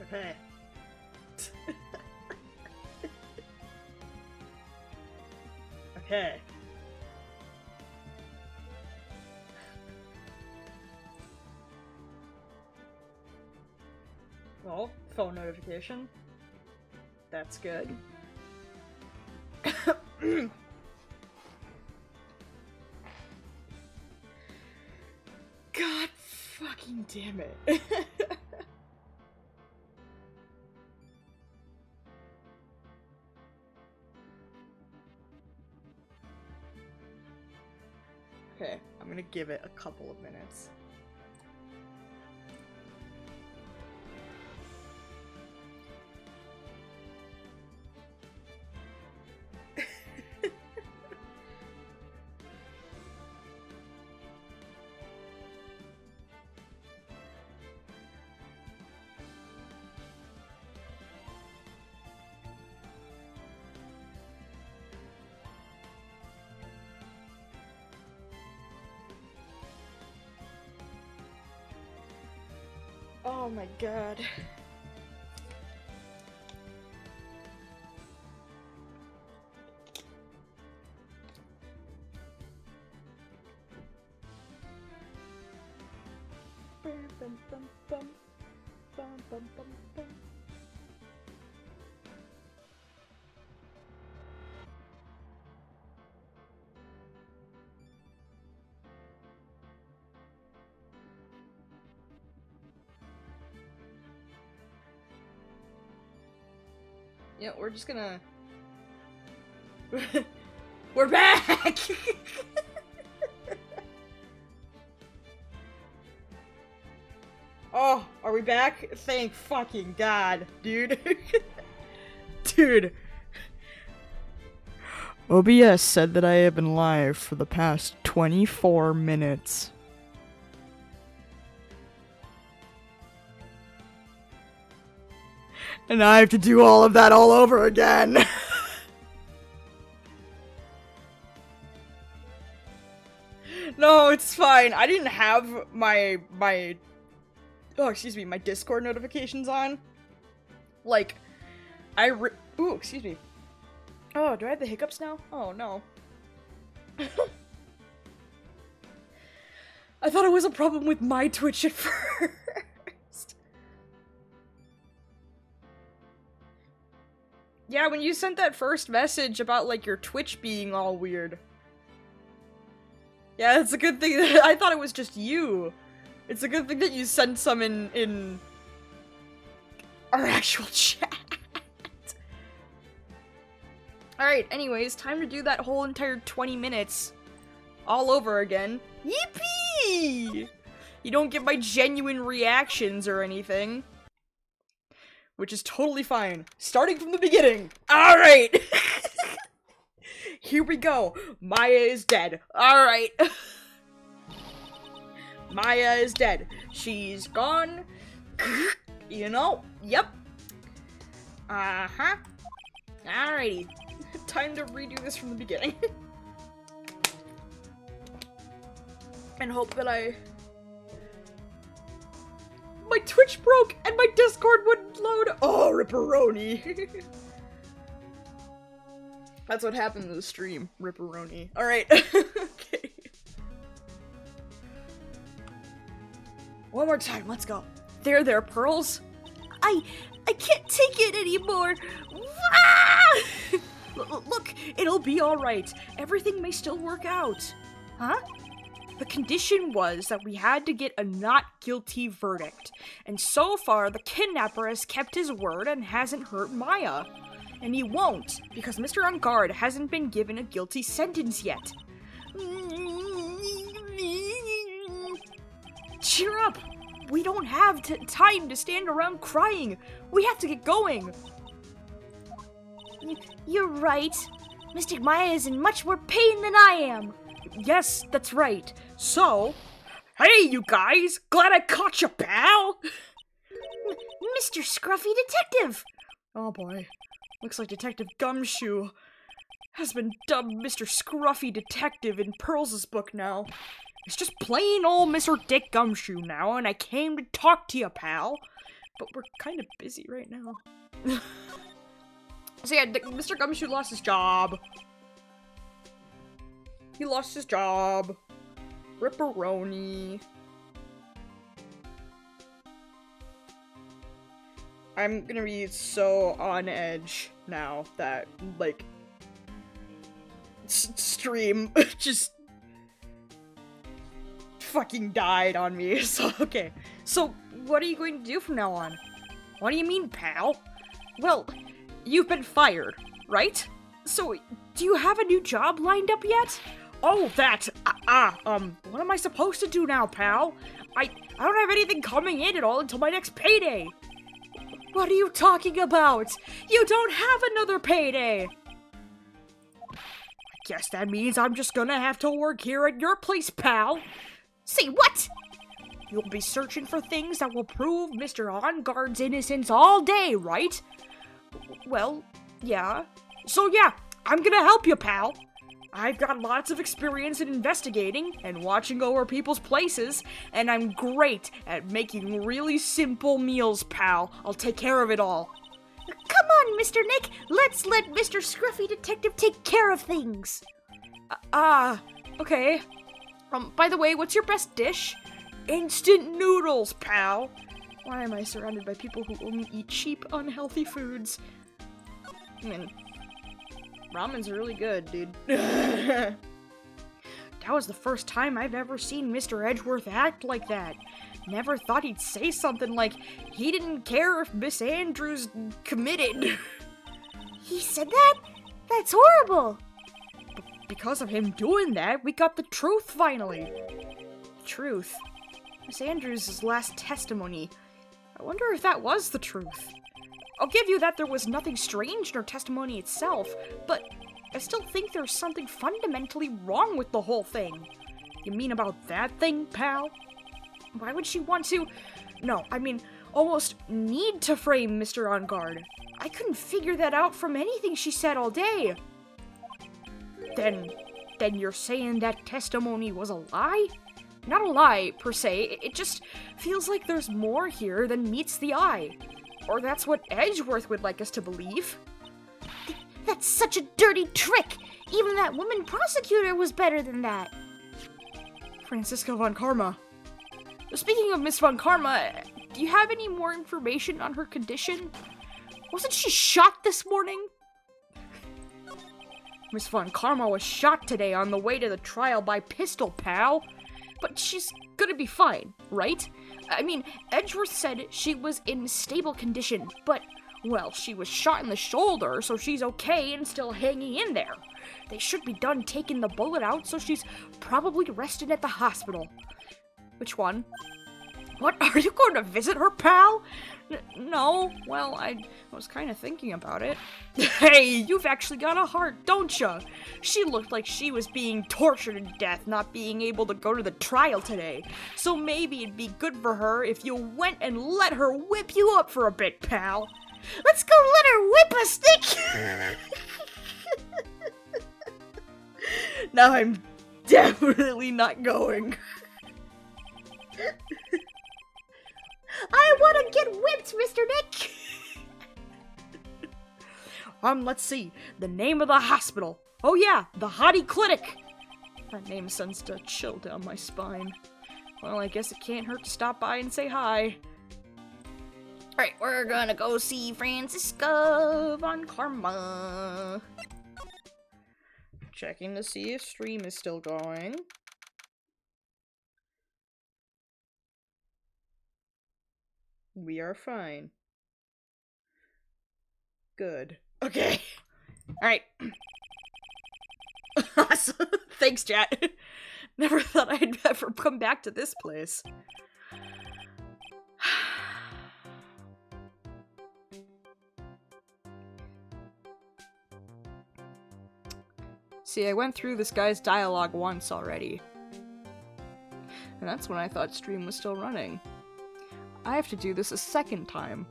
Okay. Okay. Well, phone notification. That's good. God fucking damn it. Okay, I'm gonna give it a couple of minutes. Oh my god. Yeah, we're just gonna... We're back! Oh, are we back? Thank fucking God, dude. Dude. OBS said that I have been live for the past 24 minutes. And I have to do all of that all over again. No, it's fine. I didn't have my Discord notifications on. Like, ooh, excuse me. Oh, do I have the hiccups now? Oh, no. I thought it was a problem with my Twitch at first. Yeah, when you sent that first message about, like, your Twitch being all weird. Yeah, it's a good thing that I thought it was just you. It's a good thing that you sent some in our actual chat. Alright, anyways, time to do that whole entire 20 minutes all over again. Yippee! You don't get my genuine reactions or anything. Which is totally fine. Starting from the beginning. Alright! Here we go. Maya is dead. Alright. Maya is dead. She's gone. You know? Yep. Uh-huh. Alrighty. Time to redo this from the beginning. And hope that my Twitch broke and my Discord wouldn't load. Oh, ripperoni. That's what happened to the stream. Ripperoni. Alright. Okay. One more time, let's go. There, Pearls. I can't take it anymore. Look, it'll be alright. Everything may still work out. Huh? The condition was that we had to get a not guilty verdict. And so far, the kidnapper has kept his word and hasn't hurt Maya. And he won't, because Mr. Engarde hasn't been given a guilty sentence yet. Cheer up! We don't have time to stand around crying. We have to get going. You're right. Mystic Maya is in much more pain than I am. Yes, that's right. So, hey, you guys! Glad I caught you, pal! Mr. Scruffy Detective! Oh boy. Looks like Detective Gumshoe has been dubbed Mr. Scruffy Detective in Pearls' book now. It's just plain old Mr. Dick Gumshoe now, and I came to talk to you, pal. but we're kind of busy right now. So yeah, Mr. Gumshoe lost his job. He lost his job. Ripperoni. I'm gonna be so on edge now that, like, stream just fucking died on me. So, okay. So, what are you going to do from now on? What do you mean, pal? Well, you've been fired, right? So, do you have a new job lined up yet? Oh, that! What am I supposed to do now, pal? I don't have anything coming in at all until my next payday! What are you talking about? You don't have another payday! I guess that means I'm just gonna have to work here at your place, pal! Say what? You'll be searching for things that will prove Mr. Engarde's innocence all day, right? Well, yeah. So yeah, I'm gonna help you, pal! I've got lots of experience in investigating and watching over people's places, and I'm great at making really simple meals, pal. I'll take care of it all. Come on, Mr. Nick. Let's let Mr. Scruffy Detective take care of things. Okay. By the way, what's your best dish? Instant noodles, pal. Why am I surrounded by people who only eat cheap, unhealthy foods? I mean, ramen's really good, dude. That was the first time I've ever seen Mr. Edgeworth act like that. Never thought he'd say something like he didn't care if Miss Andrews committed. He said that? That's horrible. Because of him doing that, we got the truth finally. Truth? Miss Andrews' last testimony. I wonder if that was the truth. I'll give you that there was nothing strange in her testimony itself, but I still think there's something fundamentally wrong with the whole thing. You mean about that thing, pal? Why would she want to... No, I mean, almost need to frame Mr. Engarde. I couldn't figure that out from anything she said all day. Then you're saying that testimony was a lie? Not a lie, per se. It just feels like there's more here than meets the eye. Or that's what Edgeworth would like us to believe. That's such a dirty trick! Even that woman prosecutor was better than that. Francisca von Karma. Speaking of Miss von Karma, do you have any more information on her condition? Wasn't she shot this morning? Miss von Karma was shot today on the way to the trial by pistol, pal. But she's gonna be fine, right? I mean, Edgeworth said she was in stable condition, but, well, she was shot in the shoulder, so she's okay and still hanging in there. They should be done taking the bullet out, so she's probably rested at the hospital. Which one? What, are you going to visit her, pal? No, well, I was kind of thinking about it. Hey, you've actually got a heart, don't you? She looked like she was being tortured to death, not being able to go to the trial today. So maybe it'd be good for her if you went and let her whip you up for a bit, pal. Let's go let her whip us, Nick! Now I'm definitely not going. I want to get whipped, Mr. Nick! Let's see. The name of the hospital. Oh yeah, the Hottie Clinic. That name sends a chill down my spine. Well, I guess it can't hurt to stop by and say hi. Alright, we're gonna go see Francisca von Karma. Checking to see if stream is still going. We are fine. Good. Okay. Alright. Awesome. Thanks, chat. Never thought I'd ever come back to this place. See, I went through this guy's dialogue once already. And that's when I thought stream was still running. I have to do this a second time.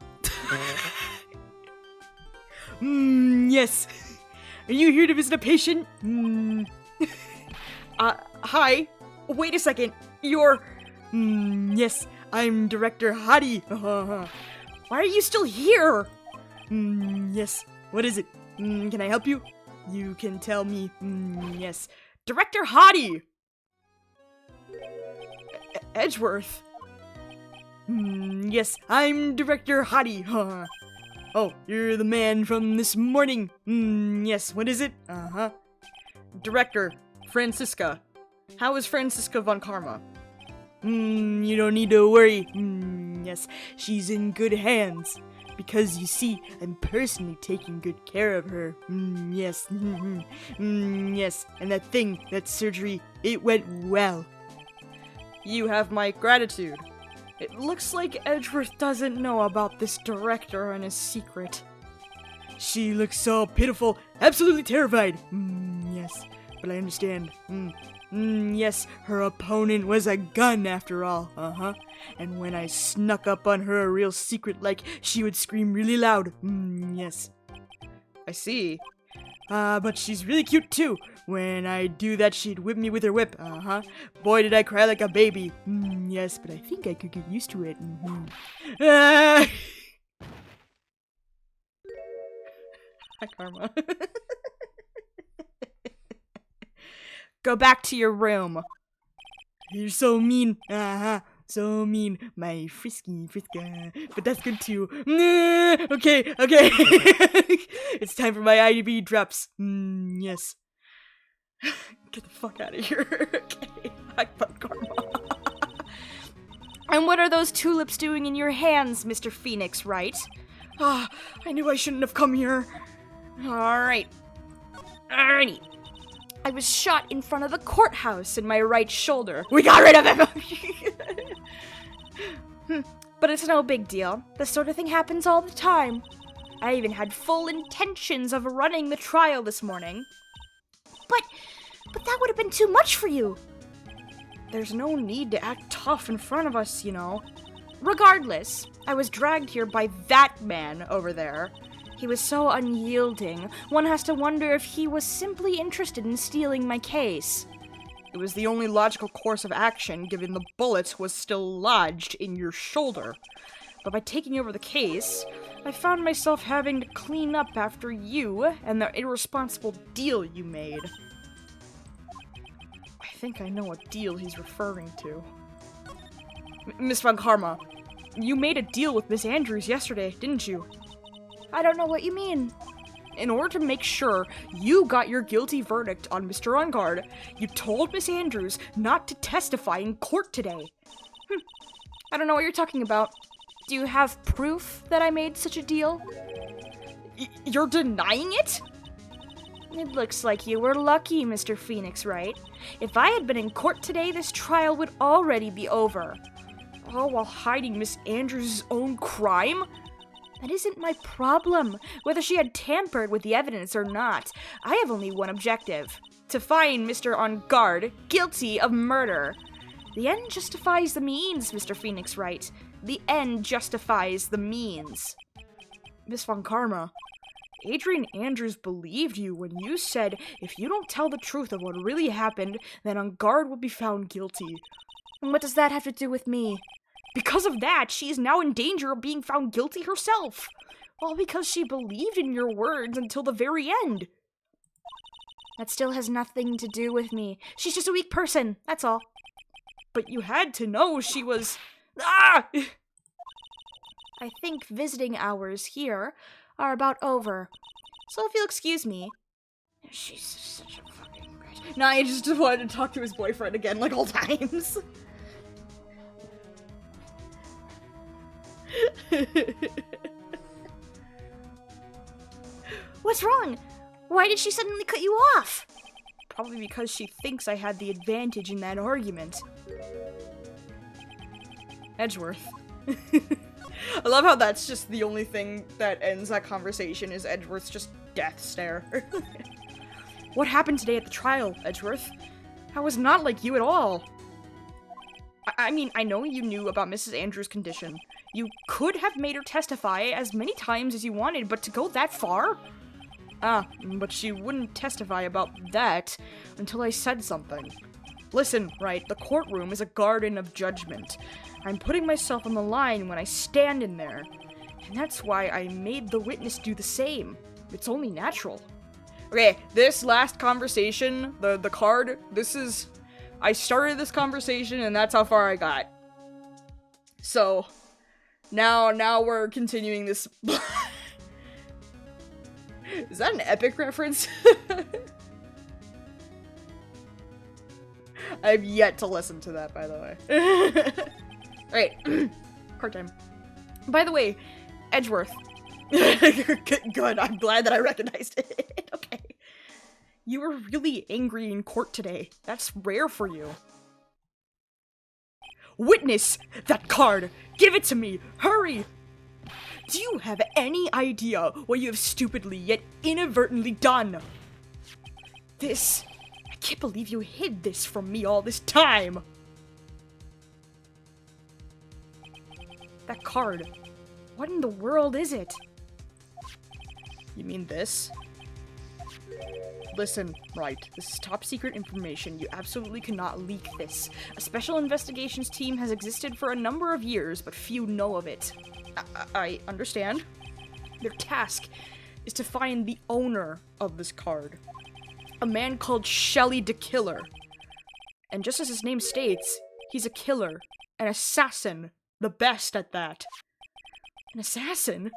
Yes. Are you here to visit a patient? Hi. Wait a second. You're... yes, I'm Director Hottie. Why are you still here? Yes. What is it? Can I help you? You can tell me. Yes. Director Hottie! Edgeworth. Yes, I'm Director Hottie. Huh. Oh, you're the man from this morning. Yes, what is it? Director, Francisca. How is Francisca von Karma? You don't need to worry. Yes, she's in good hands. Because, you see, I'm personally taking good care of her. Yes. Yes, and that surgery, it went well. You have my gratitude. It looks like Edgeworth doesn't know about this director and his secret. She looks so pitiful, absolutely terrified. Yes, but I understand. Yes, her opponent was a gun after all, And when I snuck up on her a real secret, like, she would scream really loud. Yes. I see. But she's really cute too. When I do that, she'd whip me with her whip, Boy, did I cry like a baby. Yes, but I think I could get used to it. Hi, Karma. Go back to your room. You're so mean. So mean. My frisky Friska. But that's good too. Okay. It's time for my IDB drops. Yes. Get the fuck out of here. Okay. Hi, Karma. And what are those tulips doing in your hands, Mr. Phoenix, Wright? I knew I shouldn't have come here. Alrighty. I was shot in front of the courthouse in my right shoulder. We got rid of him! But it's no big deal. This sort of thing happens all the time. I even had full intentions of running the trial this morning. But that would have been too much for you. There's no need to act tough in front of us, you know. Regardless, I was dragged here by that man over there. He was so unyielding, one has to wonder if he was simply interested in stealing my case. It was the only logical course of action, given the bullet was still lodged in your shoulder. But by taking over the case, I found myself having to clean up after you and the irresponsible deal you made. I think I know what deal he's referring to. Miss von Karma, you made a deal with Miss Andrews yesterday, didn't you? I don't know what you mean. In order to make sure you got your guilty verdict on Mr. Engarde, you told Miss Andrews not to testify in court today. I don't know what you're talking about. Do you have proof that I made such a deal? You're denying it? It looks like you were lucky, Mr. Phoenix, right? If I had been in court today, this trial would already be over. All while hiding Miss Andrews' own crime? That isn't my problem, whether she had tampered with the evidence or not. I have only one objective: to find Mr. Engarde guilty of murder. The end justifies the means, Mr. Phoenix, Wright. The end justifies the means. Miss von Karma, Adrian Andrews believed you when you said if you don't tell the truth of what really happened, then Engarde will be found guilty. And what does that have to do with me? Because of that, she is now in danger of being found guilty herself. All because she believed in your words until the very end. That still has nothing to do with me. She's just a weak person, that's all. But you had to know she was... I think visiting hours here are about over. So if you'll excuse me... She's such a fucking bitch. Nah, I just wanted to talk to his boyfriend again, like all times. What's wrong? Why did she suddenly cut you off? Probably because she thinks I had the advantage in that argument. Edgeworth. I love how that's just the only thing that ends that conversation is Edgeworth's just death stare. What happened today at the trial, Edgeworth? I was not like you at all. I mean, I know you knew about Mrs. Andrews' condition. You could have made her testify as many times as you wanted, but to go that far? But she wouldn't testify about that until I said something. Listen, Wright, the courtroom is a garden of judgment. I'm putting myself on the line when I stand in there. And that's why I made the witness do the same. It's only natural. Okay, this last conversation, the card, I started this conversation and that's how far I got. So, now we're continuing this. Is that an epic reference? I've yet to listen to that, by the way. Alright, card time. By the way, Edgeworth. Good, I'm glad that I recognized it. Okay. You were really angry in court today. That's rare for you. Witness that card! Give it to me! Hurry! Do you have any idea what you have stupidly yet inadvertently done? I can't believe you hid this from me all this time! That card. What in the world is it? You mean this? Listen, Wright, this is top secret information. You absolutely cannot leak this. A special investigations team has existed for a number of years, but few know of it. I understand. Their task is to find the owner of this card. A man called Shelly the Killer. And just as his name states, he's a killer, an assassin, the best at that. An assassin?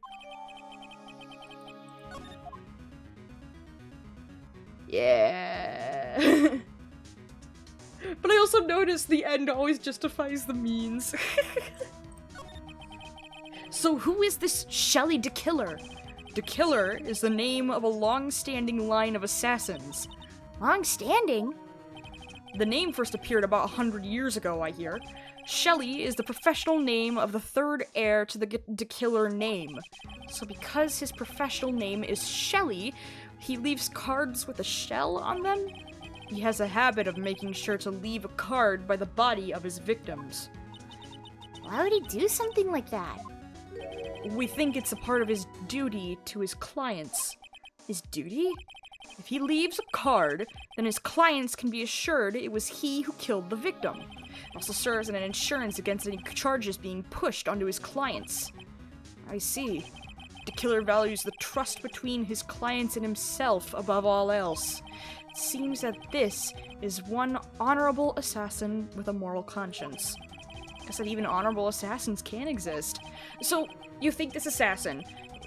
Yeah. But I also noticed the end always justifies the means. So who is this Shelly the Killer? The Killer is the name of a long-standing line of assassins. Long-standing? The name first appeared about 100 years ago, I hear. Shelly is the professional name of the third heir to the Killer name. So because his professional name is Shelly, he leaves cards with a shell on them? He has a habit of making sure to leave a card by the body of his victims. Why would he do something like that? We think it's a part of his duty to his clients. His duty? If he leaves a card, then his clients can be assured it was he who killed the victim. It also serves as an insurance against any charges being pushed onto his clients. I see. The killer values the trust between his clients and himself above all else. It seems that this is one honorable assassin with a moral conscience. I guess that even honorable assassins can exist. So, you think this assassin,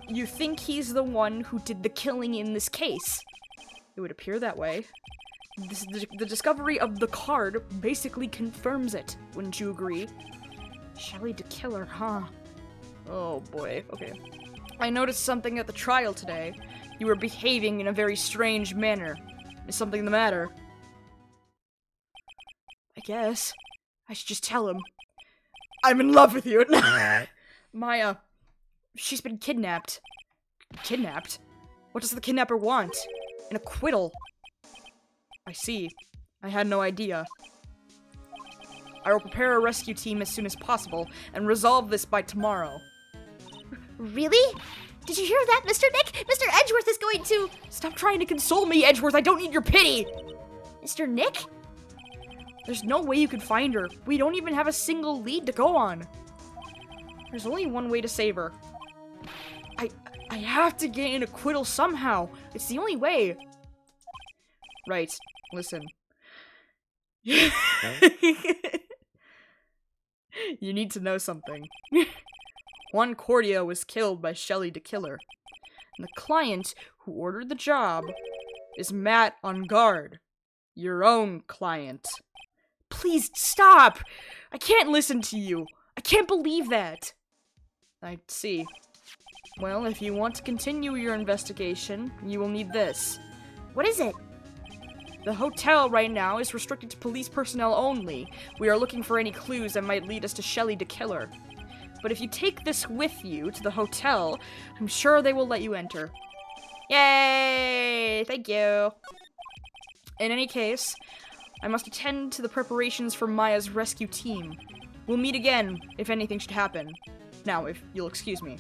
you think he's the one who did the killing in this case? It would appear that way. The discovery of the card basically confirms it, wouldn't you agree? Shelly the Killer, huh? Oh boy, okay. I noticed something at the trial today. You were behaving in a very strange manner. Is something the matter? I guess. I should just tell him. I'm in love with you. Maya, she's been kidnapped. Kidnapped? What does the kidnapper want? An acquittal. I see. I had no idea. I will prepare a rescue team as soon as possible and resolve this by tomorrow. Really? Did you hear that, Mr. Nick? Mr. Edgeworth is going to— Stop trying to console me, Edgeworth. I don't need your pity. Mr. Nick? There's no way you could find her. We don't even have a single lead to go on. There's only one way to save her. I have to get an acquittal somehow. It's the only way. Right. Listen. You need to know something. Juan Cordia was killed by Shelly the Killer. And the client who ordered the job is Matt Engarde. Your own client. Please stop! I can't listen to you. I can't believe that. I see. Well, if you want to continue your investigation, you will need this. What is it? The hotel right now is restricted to police personnel only. We are looking for any clues that might lead us to Shelly the Killer. But if you take this with you to the hotel, I'm sure they will let you enter. Yay! Thank you. In any case, I must attend to the preparations for Maya's rescue team. We'll meet again if anything should happen. Now, if you'll excuse me.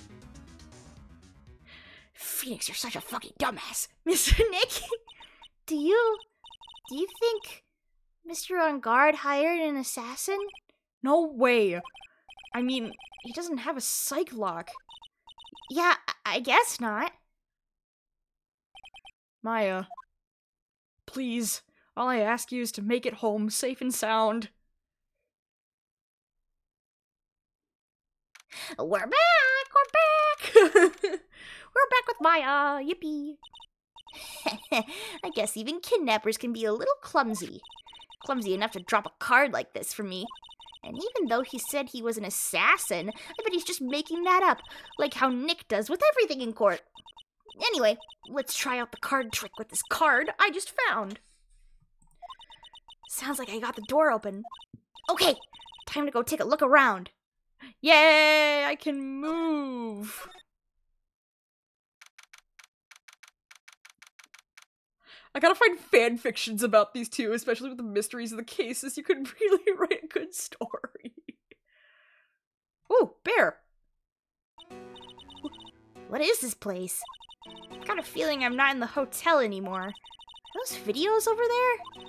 Phoenix, you're such a fucking dumbass. Mr. Nick, do you think Mr. Engarde hired an assassin? No way. I mean, he doesn't have a psych lock. Yeah, I guess not. Maya, please, all I ask you is to make it home safe and sound. We're back! We're back! We're back with Maya, yippee! I guess even kidnappers can be a little clumsy. Clumsy enough to drop a card like this for me. And even though he said he was an assassin, I bet he's just making that up, like how Nick does with everything in court. Anyway, let's try out the card trick with this card I just found. Sounds like I got the door open. Okay, time to go take a look around. Yay, I can move. I gotta find fan fictions about these two, especially with the mysteries of the cases. You could really write a good story. Ooh, bear. What is this place? I've got a feeling I'm not in the hotel anymore. Are those videos over there?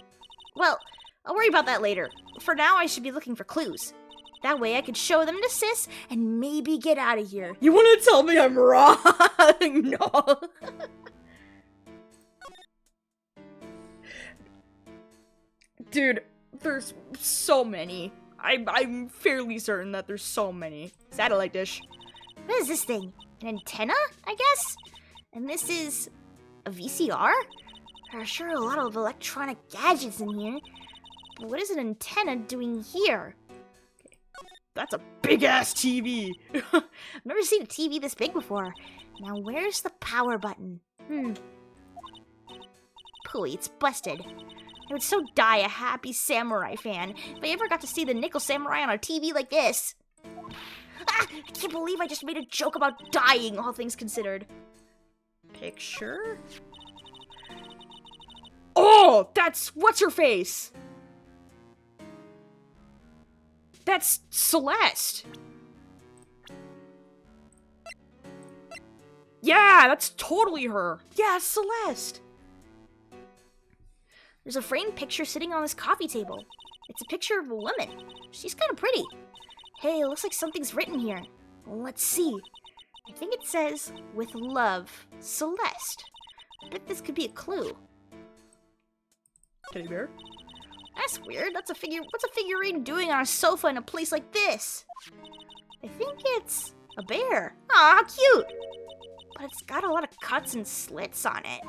Well, I'll worry about that later. For now, I should be looking for clues. That way I could show them to Sis and maybe get out of here. You want to tell me I'm wrong? No. Dude, there's so many. I'm fairly certain that there's so many. Satellite dish. What is this thing? An antenna, I guess? And this is a VCR? There are sure a lot of electronic gadgets in here. But what is an antenna doing here? Okay. That's a big-ass TV! I've never seen a TV this big before. Now where's the power button? Pooey, it's busted. I would so die a happy samurai fan if I ever got to see the Nickel Samurai on a TV like this. Ah! I can't believe I just made a joke about dying, all things considered. Picture? Oh, that's what's-her-face! That's Celeste! Yeah, that's totally her! Yeah, Celeste! There's a framed picture sitting on this coffee table. It's a picture of a woman. She's kind of pretty. Hey, it looks like something's written here. Let's see. I think it says, "With love, Celeste." I bet this could be a clue. Teddy bear? That's weird. What's a figurine doing on a sofa in a place like this? I think it's a bear. Aw, how cute! But it's got a lot of cuts and slits on it.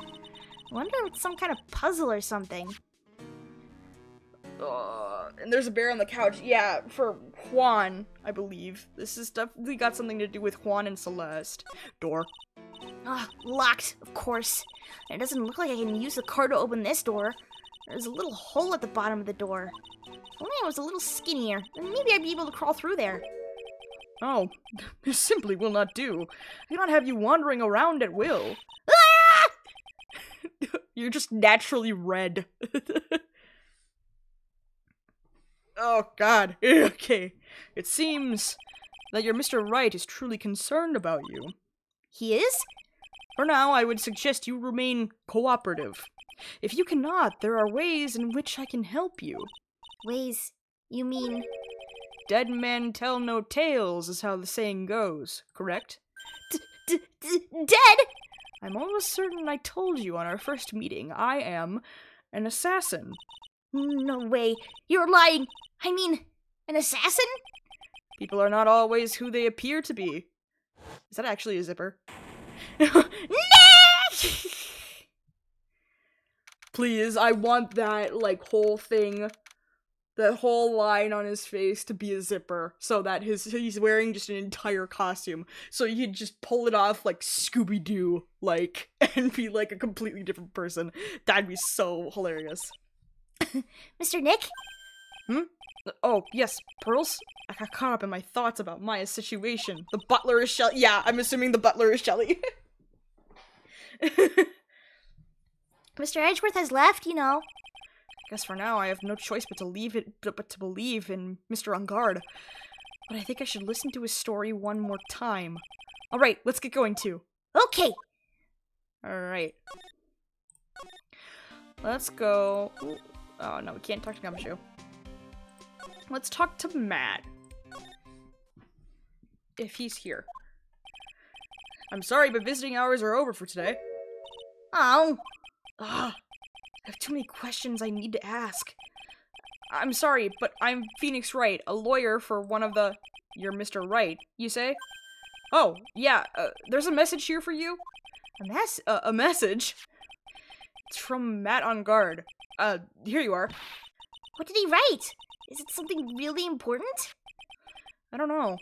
I wonder if it's some kind of puzzle or something. And there's a bear on the couch. Yeah, for Juan, I believe. This is definitely got something to do with Juan and Celeste. Door. Locked, of course. And it doesn't look like I can use the card to open this door. There's a little hole at the bottom of the door. If only I was a little skinnier, then maybe I'd be able to crawl through there. Oh, this simply will not do. I cannot have you wandering around at will. Ah! You're just naturally red. Oh, God. Okay. It seems that your Mr. Wright is truly concerned about you. He is? For now, I would suggest you remain cooperative. If you cannot, there are ways in which I can help you. Ways? You mean? Dead men tell no tales is how the saying goes, correct? Dead? I'm almost certain I told you on our first meeting I am an assassin. No way. You're lying. I mean, an assassin? People are not always who they appear to be. Is that actually a zipper? Please, I want that, like, whole thing, that whole line on his face to be a zipper, so that he's wearing just an entire costume, so you can just pull it off like Scooby-Doo, like, and be like a completely different person. That'd be so hilarious. Mr. Nick? Oh, yes, Pearls? I got caught up in my thoughts about Maya's situation. The butler is Shelly. Yeah, I'm assuming the butler is Shelly. Mr. Edgeworth has left, you know. I guess for now I have no choice but to believe in Mr. Engarde. But I think I should listen to his story one more time. Alright, let's get going too. Okay! Alright. Let's go... Ooh. Oh no, we can't talk to Gumshoe. Let's talk to Matt. If he's here. I'm sorry, but visiting hours are over for today. Oh. Ah, I have too many questions I need to ask. I'm sorry, but I'm Phoenix Wright, a lawyer for one of the... You're Mr. Wright, you say? Oh, yeah, there's a message here for you. A message? It's from Matt Engarde. Here you are. What did he write? Is it something really important? I don't know.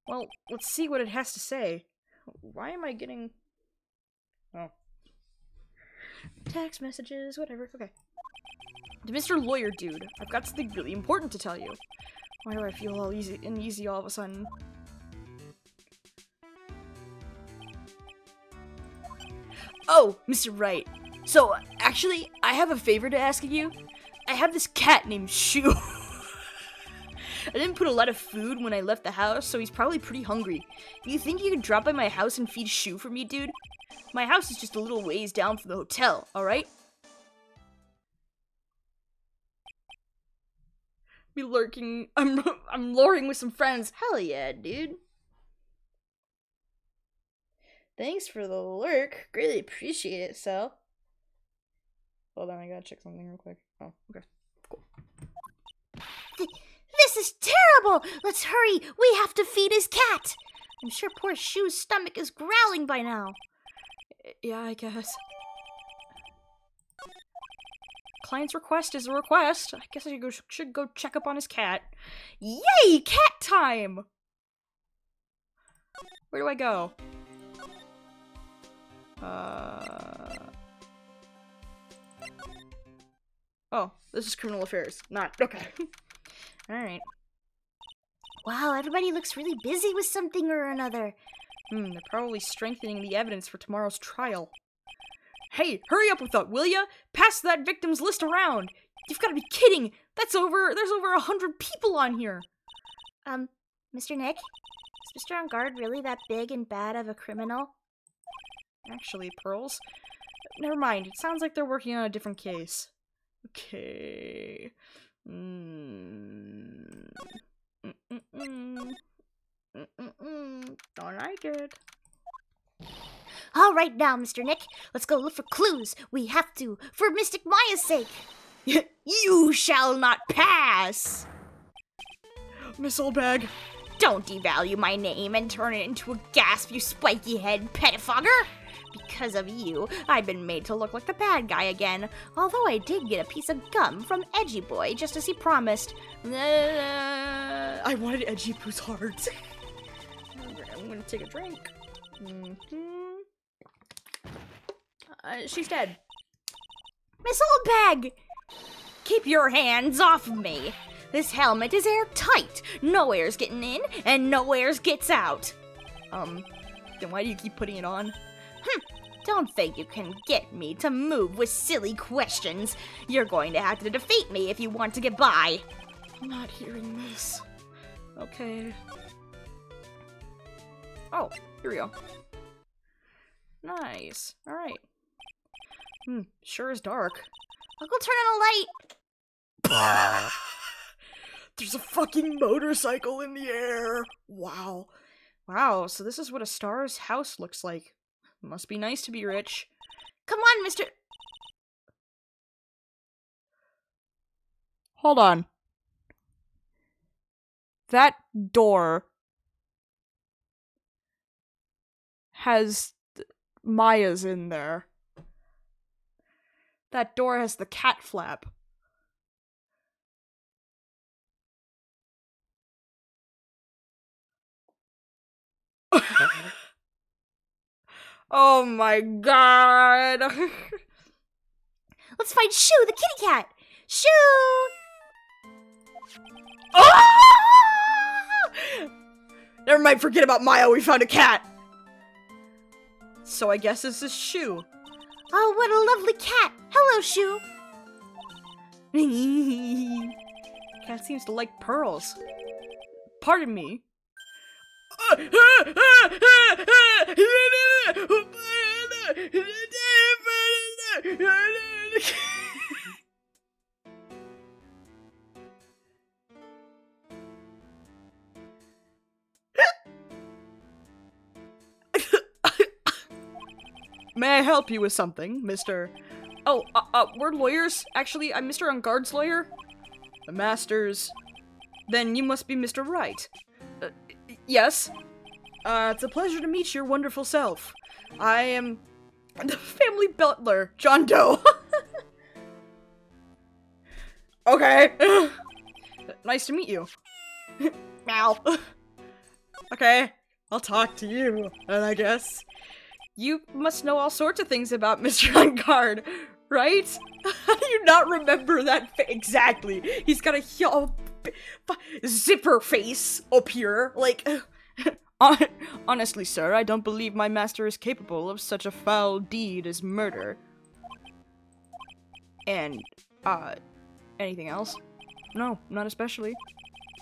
Well, let's see what it has to say. Why am I getting... Oh. Text messages, whatever, okay. To Mr. Lawyer Dude, I've got something really important to tell you. Why do I feel all uneasy all of a sudden? Oh, Mr. Wright. So, actually, I have a favor to ask of you. I have this cat named Shu. I didn't put a lot of food when I left the house, so he's probably pretty hungry. Do you think you could drop by my house and feed Shu for me, dude? My house is just a little ways down from the hotel, alright? Be lurking. I'm luring with some friends. Hell yeah, dude. Thanks for the lurk. Greatly appreciate it, Sal. Hold on, I gotta check something real quick. Oh, okay. Cool. This is terrible! Let's hurry! We have to feed his cat! I'm sure poor Shu's stomach is growling by now. Yeah, I guess. Client's request is a request. I guess I should go check up on his cat. Yay! Cat time! Where do I go? Oh, this is criminal affairs. Not. Okay. Alright. Wow, everybody looks really busy with something or another. They're probably strengthening the evidence for tomorrow's trial. Hey, hurry up with that, will ya? Pass that victim's list around. You've got to be kidding. There's over 100 people on here. Mr. Nick? Is Mr. Engarde really that big and bad of a criminal? Actually, Pearls. Never mind. It sounds like they're working on a different case. Okay. Don't like it. All right now, Mr. Nick. Let's go look for clues. We have to, for Mystic Maya's sake. You shall not pass! Miss Oldbag. Don't devalue my name and turn it into a gasp, you spiky head pettifogger. Because of you, I've been made to look like the bad guy again. Although I did get a piece of gum from Edgy Boy, just as he promised. I wanted Edgy Poo's heart. I'm gonna take a drink. She's dead. Miss Oldbag! Keep your hands off of me. This helmet is airtight. No air's getting in, and no air's gets out. Then why do you keep putting it on? Don't think you can get me to move with silly questions. You're going to have to defeat me if you want to get by. I'm not hearing this. Okay. Oh, here we go. Nice. Alright. Sure is dark. I'll go turn on a light. There's a fucking motorcycle in the air. Wow. Wow, so this is what a star's house looks like. Must be nice to be rich. Come on, Mr. Hold on. That door has Maya's in there. That door has the cat flap. Oh my god. Let's find Shu, the kitty cat. Shu! Oh! Never mind, forget about Maya, we found a cat. So I guess this is Shu. Oh, what a lovely cat. Hello, Shu. Cat seems to like pearls. Pardon me. May I help you with something, Mr. Oh, we're lawyers. Actually, I'm Mr. Engarde's lawyer. The master's... Then you must be Mr. Wright. Yes. It's a pleasure to meet your wonderful self. I am the family butler, John Doe. Okay. Nice to meet you. Meow. Okay, I'll talk to you, then I guess. You must know all sorts of things about Mr. Engarde, right? How do you not remember that exactly? He's got a zipper face up here, like... Honestly, sir, I don't believe my master is capable of such a foul deed as murder. And, anything else? No, not especially.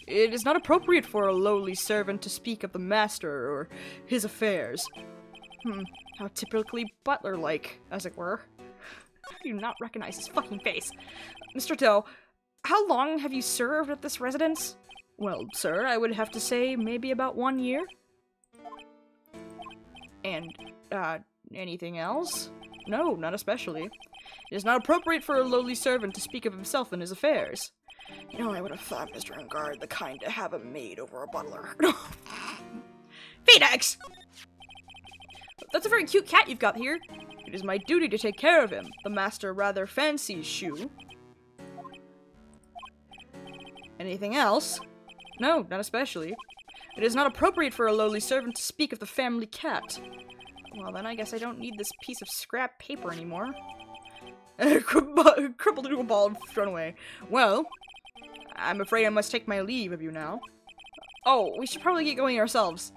It is not appropriate for a lowly servant to speak of the master or his affairs. How typically butler-like, as it were. How do you not recognize his fucking face? Mr. Doe, how long have you served at this residence? Well, sir, I would have to say maybe about 1 year. And, anything else? No, not especially. It is not appropriate for a lowly servant to speak of himself and his affairs. You know, I would have thought Mr. Engarde the kind to have a maid over a butler. Phoenix! That's a very cute cat you've got here. It is my duty to take care of him. The master rather fancies Shoe. Anything else? No, not especially. It is not appropriate for a lowly servant to speak of the family cat. Well, then I guess I don't need this piece of scrap paper anymore. Crumpled into a ball and thrown away. Well, I'm afraid I must take my leave of you now. Oh, we should probably get going ourselves.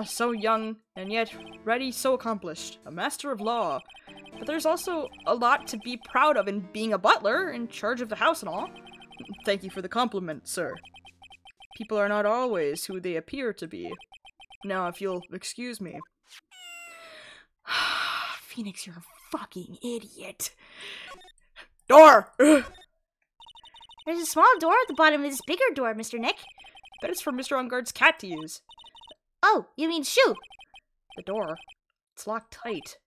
So young, and yet ready, so accomplished. A master of law. But there's also a lot to be proud of in being a butler, in charge of the house and all. Thank you for the compliment, sir. People are not always who they appear to be. Now, if you'll excuse me. Phoenix, you're a fucking idiot. Door! There's a small door at the bottom of this bigger door, Mr. Nick. That is for Mr. Engarde's cat to use. Oh, you mean Shoe? The door. It's locked tight.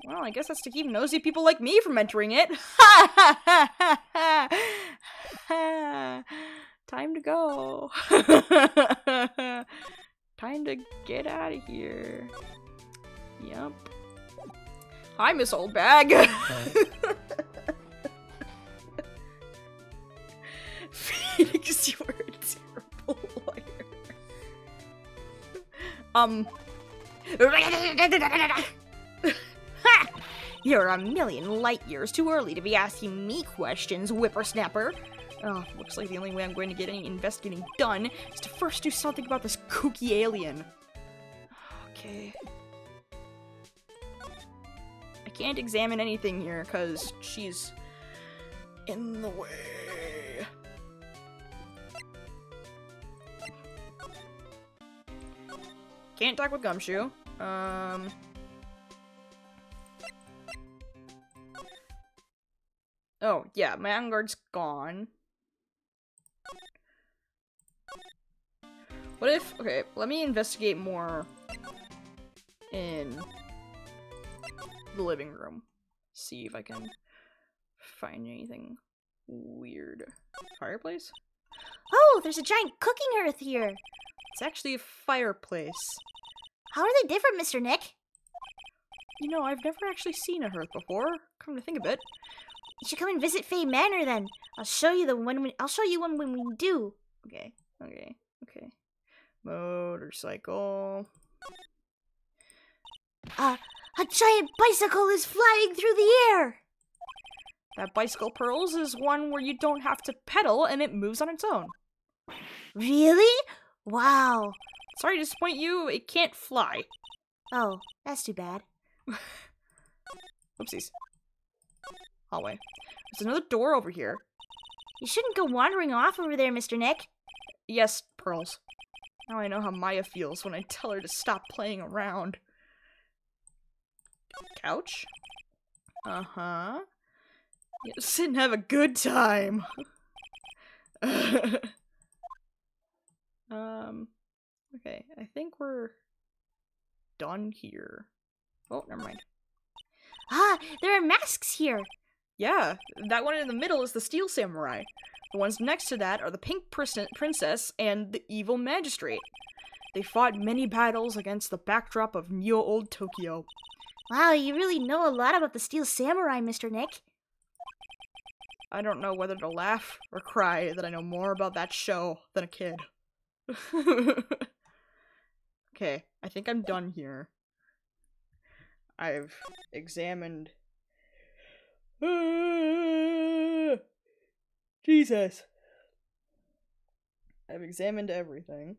Well, I guess that's to keep nosy people like me from entering it. Time to go. Time to get out of here. Yep. Hi, Miss Old Bag. Phoenix, you are a terrible lawyer. You're a million light years too early to be asking me questions, whippersnapper. Oh, looks like the only way I'm going to get any investigating done is to first do something about this kooky alien. Okay. I can't examine anything here because she's in the way. Can't talk with Gumshoe. Oh, yeah, Matt Engarde's gone. What if... Okay, let me investigate more in the living room. See if I can find anything weird. Fireplace? Oh, there's a giant cooking hearth here. It's actually a fireplace. How are they different, Mr. Nick? You know, I've never actually seen a hearth before. Come to think of it. You should come and visit Faye Manor then. I'll show you when we do. Okay. Motorcycle. A giant bicycle is flying through the air. That bicycle, Pearls, is one where you don't have to pedal and it moves on its own. Really? Wow. Sorry to disappoint you, it can't fly. Oh, that's too bad. Oopsies. Hallway. There's another door over here. You shouldn't go wandering off over there, Mr. Nick. Yes, Pearls. Now I know how Maya feels when I tell her to stop playing around. Couch? Uh-huh. Yeah, sit and have a good time. Okay, I think we're done here. Oh, never mind. Ah, there are masks here. Yeah, that one in the middle is the Steel Samurai. The ones next to that are the Pink Princess and the Evil Magistrate. They fought many battles against the backdrop of Neo Old Tokyo. Wow, you really know a lot about the Steel Samurai, Mr. Nick. I don't know whether to laugh or cry that I know more about that show than a kid. Okay, I think I'm done here. I've examined... Jesus. I've examined everything.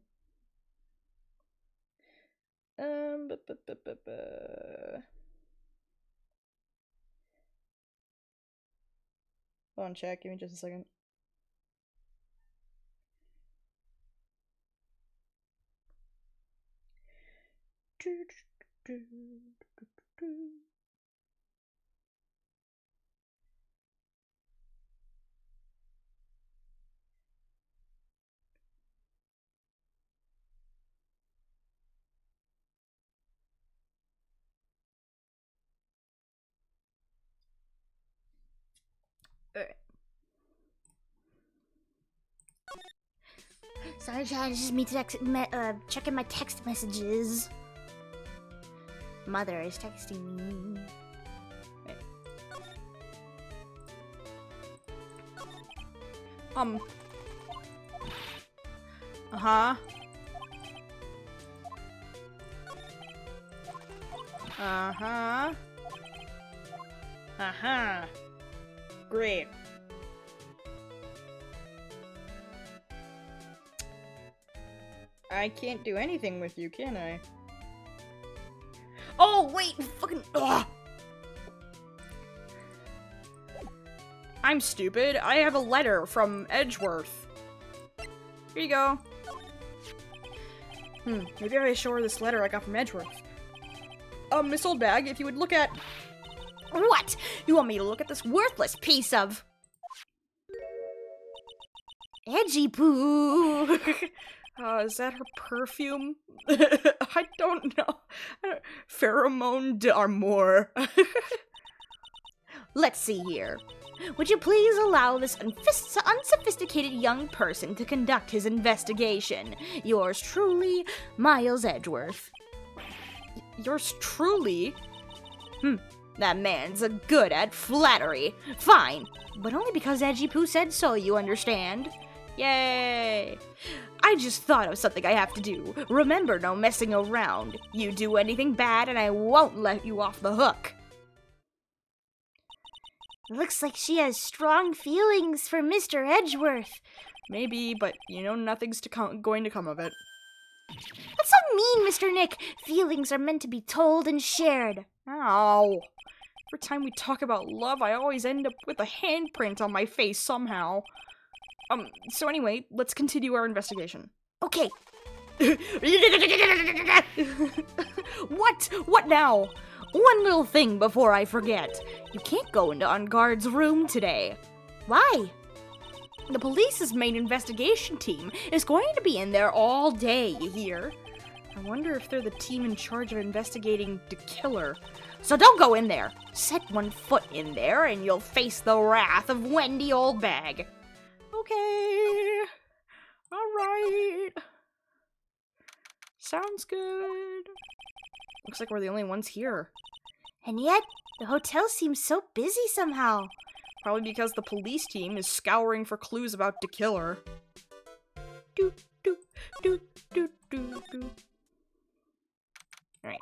Hold on, chat. Give me just a second. Alright. Sorry, Chad, it's just me checking my text messages. Mother is texting me. Uh-huh. Uh-huh. Uh-huh. Great. I can't do anything with you, can I? Oh, wait! Fucking... Ugh. I'm stupid. I have a letter from Edgeworth. Here you go. Maybe I show her this letter I got from Edgeworth. Miss Oldbag, if you would look at... What? You want me to look at this worthless piece of... edgy poo? Is that her perfume? I don't know. Pheromone d'Amour. Let's see here. Would you please allow this unsophisticated young person to conduct his investigation? Yours truly, Miles Edgeworth. Yours truly? That man's good at flattery. Fine, but only because Edgy Poo said so, you understand? Yay! I just thought of something I have to do. Remember, no messing around. You do anything bad and I won't let you off the hook. Looks like she has strong feelings for Mr. Edgeworth. Maybe, but you know nothing's going to come of it. That's so mean, Mr. Nick. Feelings are meant to be told and shared. Ow. Every time we talk about love, I always end up with a handprint on my face somehow. So anyway, let's continue our investigation. Okay. What? What now? One little thing before I forget. You can't go into Engarde's room today. Why? The police's main investigation team is going to be in there all day, you hear? I wonder if they're the team in charge of investigating the killer. So don't go in there. Set one foot in there and you'll face the wrath of Wendy Oldbag. Okay. Alright. Sounds good. Looks like we're the only ones here. And yet, the hotel seems so busy somehow. Probably because the police team is scouring for clues about the killer. Do, do, do, do, do, do. Alright.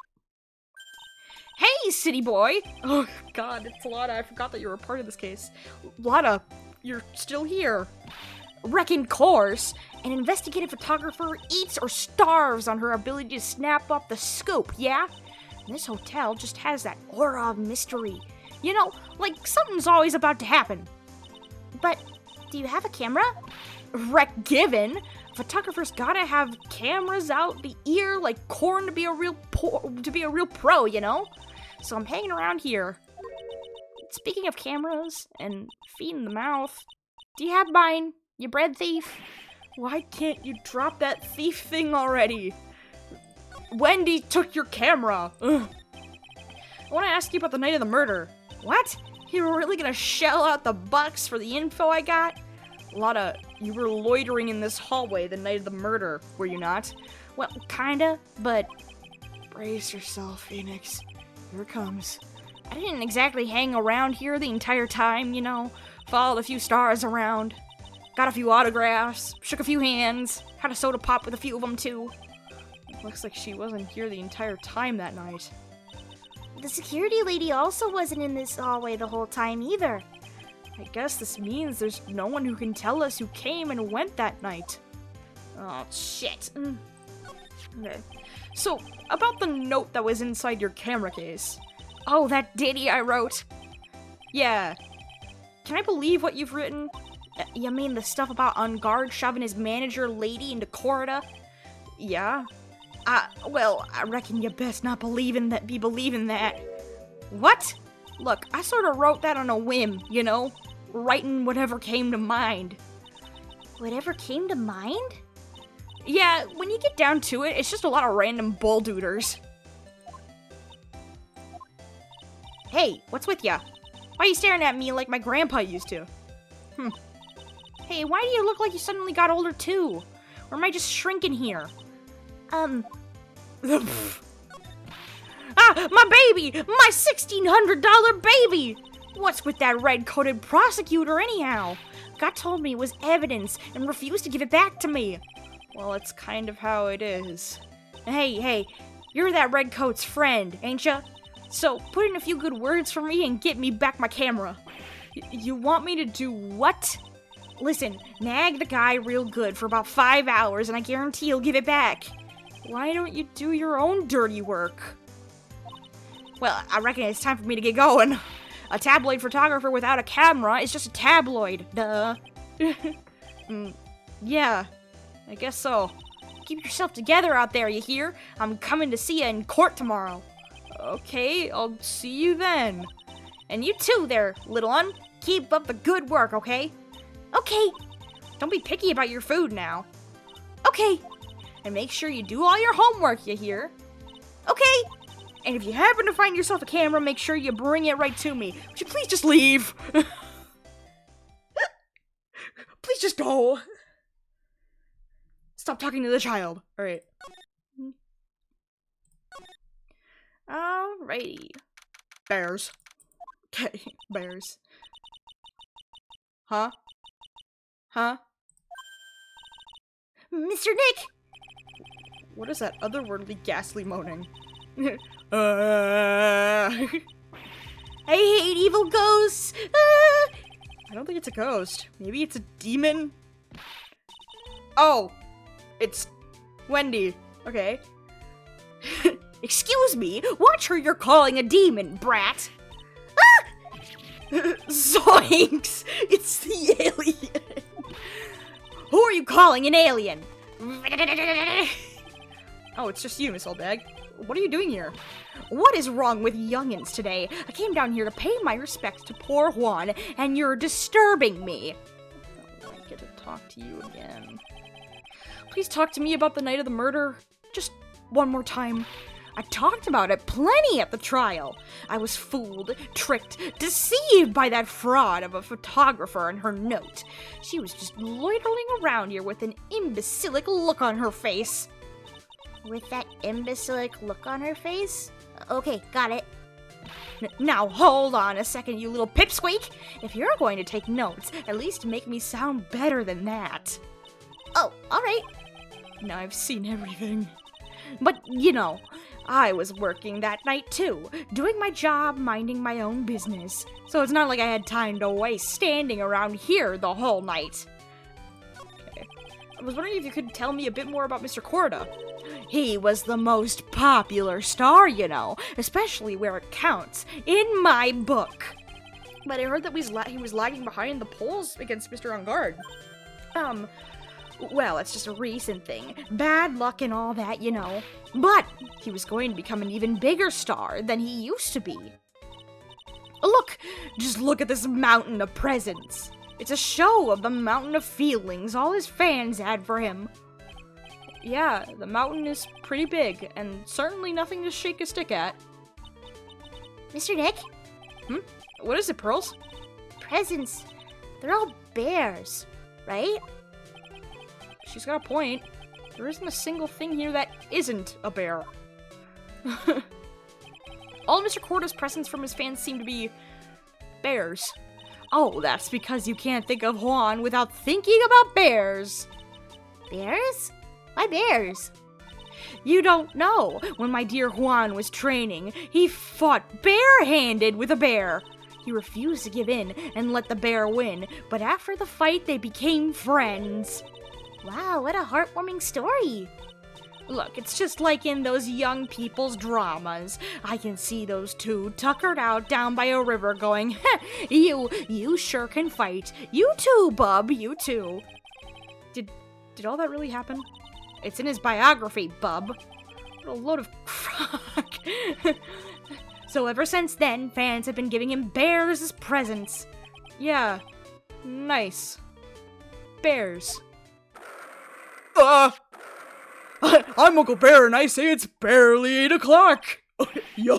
Hey, city boy! Oh, God, it's Lotta. I forgot that you were a part of this case. Lotta, you're still here. Reckon course, an investigative photographer eats or starves on her ability to snap up the scoop, yeah? This hotel just has that aura of mystery. You know, like something's always about to happen. But, do you have a camera? Wreck given. Photographers gotta have cameras out the ear like corn to be a real pro, you know? So I'm hanging around here. Speaking of cameras and feet in the mouth, do you have mine, you bread thief? Why can't you drop that thief thing already? Wendy took your camera. Ugh. want to ask you about the night of the murder. What? You were really gonna shell out the bucks for the info I got? You were loitering in this hallway the night of the murder, were you not? Well, kinda, but Brace yourself, Phoenix. Here it comes. I didn't exactly hang around here the entire time, you know. Followed a few stars around. Got a few autographs, shook a few hands, had a soda pop with a few of them too. Looks like she wasn't here the entire time that night. The security lady also wasn't in this hallway the whole time either. I guess this means there's no one who can tell us who came and went that night. Oh, shit. Okay. So, about the note that was inside your camera case. Oh, that ditty I wrote. Yeah. Can I believe what you've written? You mean the stuff about Engarde shoving his manager lady into Corda? Yeah. Well, I reckon you best not be believing that. What? Look, I sort of wrote that on a whim, you know? Writing whatever came to mind. Whatever came to mind? Yeah, when you get down to it, it's just a lot of random bulldooters. Hey, what's with ya? Why are you staring at me like my grandpa used to? Hey, why do you look like you suddenly got older too? Or am I just shrinking here? My baby! My $1,600 baby! What's with that red-coated prosecutor anyhow? God told me it was evidence and refused to give it back to me. Well, it's kind of how it is. Hey, you're that redcoat's friend, ain't ya? So put in a few good words for me and get me back my camera. You want me to do what? Listen, nag the guy real good for about 5 hours and I guarantee he'll give it back. Why don't you do your own dirty work? Well, I reckon it's time for me to get going. A tabloid photographer without a camera is just a tabloid, duh. Yeah, I guess so. Keep yourself together out there, you hear? I'm coming to see you in court tomorrow. Okay, I'll see you then. And you too there, little un. Keep up the good work, okay? Okay. Don't be picky about your food now. Okay. And make sure you do all your homework, you hear? Okay. And if you happen to find yourself a camera, make sure you bring it right to me. Would you please just leave? Please just go. Stop talking to the child. Alright. Alrighty. Bears. Okay, bears. Huh? Mr. Nick! What is that otherworldly ghastly moaning? I hate evil ghosts! I don't think it's a ghost. Maybe it's a demon? Oh! It's Wendy. Okay. Excuse me, watch who you're calling a demon, brat! Zoinks! It's the alien! Who are you calling an alien? Oh, it's just you, Miss Oldbag. What are you doing here? What is wrong with youngins today? I came down here to pay my respects to poor Juan, and you're disturbing me. Oh, I get to talk to you again. Please talk to me about the night of the murder. Just one more time. I talked about it plenty at the trial. I was fooled, tricked, deceived by that fraud of a photographer and her note. She was just loitering around here with an imbecilic look on her face. With that imbecilic look on her face? Okay, got it. Now hold on a second, you little pipsqueak. If you're going to take notes, at least make me sound better than that. Oh, alright. Now I've seen everything. But, you know, I was working that night too, doing my job, minding my own business. So it's not like I had time to waste standing around here the whole night. Okay. I was wondering if you could tell me a bit more about Mr. Corda. He was the most popular star, you know, especially where it counts, in my book. But I heard that he was lagging behind the polls against Mr. Engarde. Well, it's just a recent thing. Bad luck and all that, you know. But he was going to become an even bigger star than he used to be. Look! Just look at this mountain of presents. It's a show of the mountain of feelings all his fans had for him. Yeah, the mountain is pretty big, and certainly nothing to shake a stick at. Mr. Nick? What is it, Pearls? Presents. They're all bears, right? She's got a point. There isn't a single thing here that isn't a bear. All Mr. Corda's presents from his fans seem to be bears. Oh, that's because you can't think of Juan without thinking about bears. Bears? Why bears? You don't know. When my dear Juan was training, he fought barehanded with a bear. He refused to give in and let the bear win, but after the fight, they became friends. Wow, what a heartwarming story. Look, it's just like in those young people's dramas. I can see those two tuckered out down by a river going, you sure can fight. You too, bub, you too. Did all that really happen? It's in his biography, bub. What a load of crock. So ever since then, fans have been giving him bears as presents. Yeah, nice. Bears. I'm Uncle Bear, and I say it's barely 8 o'clock. Yeah.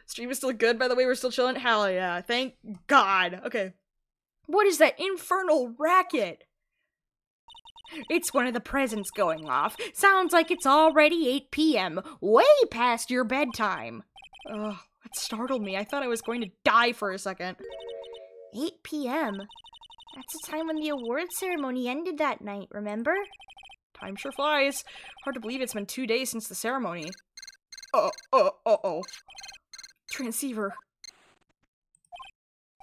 Stream is still good, by the way. We're still chilling. Hell yeah. Thank God. Okay. What is that infernal racket? It's one of the presents going off. Sounds like it's already 8 p.m. Way past your bedtime. Ugh, that startled me. I thought I was going to die for a second. 8 p.m.? That's the time when the award ceremony ended that night, remember? Time sure flies. Hard to believe it's been 2 days since the ceremony. Uh-oh. Transceiver.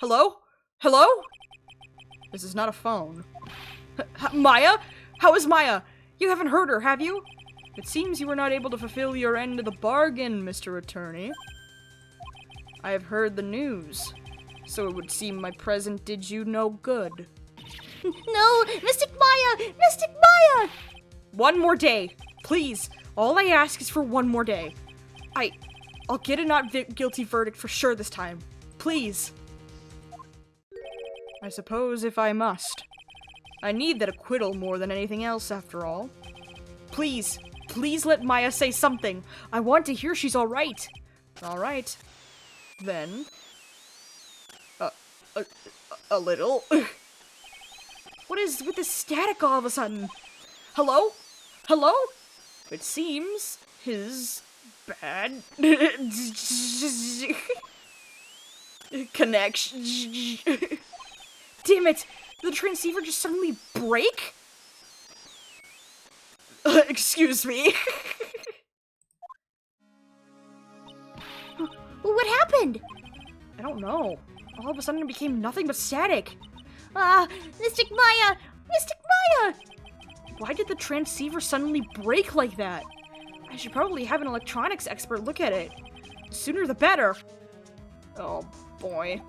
Hello? Hello? This is not a phone. Maya? How is Maya? You haven't heard her, have you? It seems you were not able to fulfill your end of the bargain, Mr. Attorney. I have heard the news. So it would seem my present did you no good. No! Mystic Maya! Mystic Maya! One more day. Please. All I ask is for one more day. I'll get a not guilty verdict for sure this time. Please. I suppose if I must. I need that acquittal more than anything else, after all. Please. Please let Maya say something. I want to hear she's alright. Alright. Then... A little. What is with this static all of a sudden? Hello? Hello? It seems his bad connection. Damn it! Did the transceiver just suddenly break? Excuse me. What happened? I don't know. All of a sudden it became nothing but static. Mystic Maya! Mystic Maya! Why did the transceiver suddenly break like that? I should probably have an electronics expert look at it. The sooner the better. Oh, boy.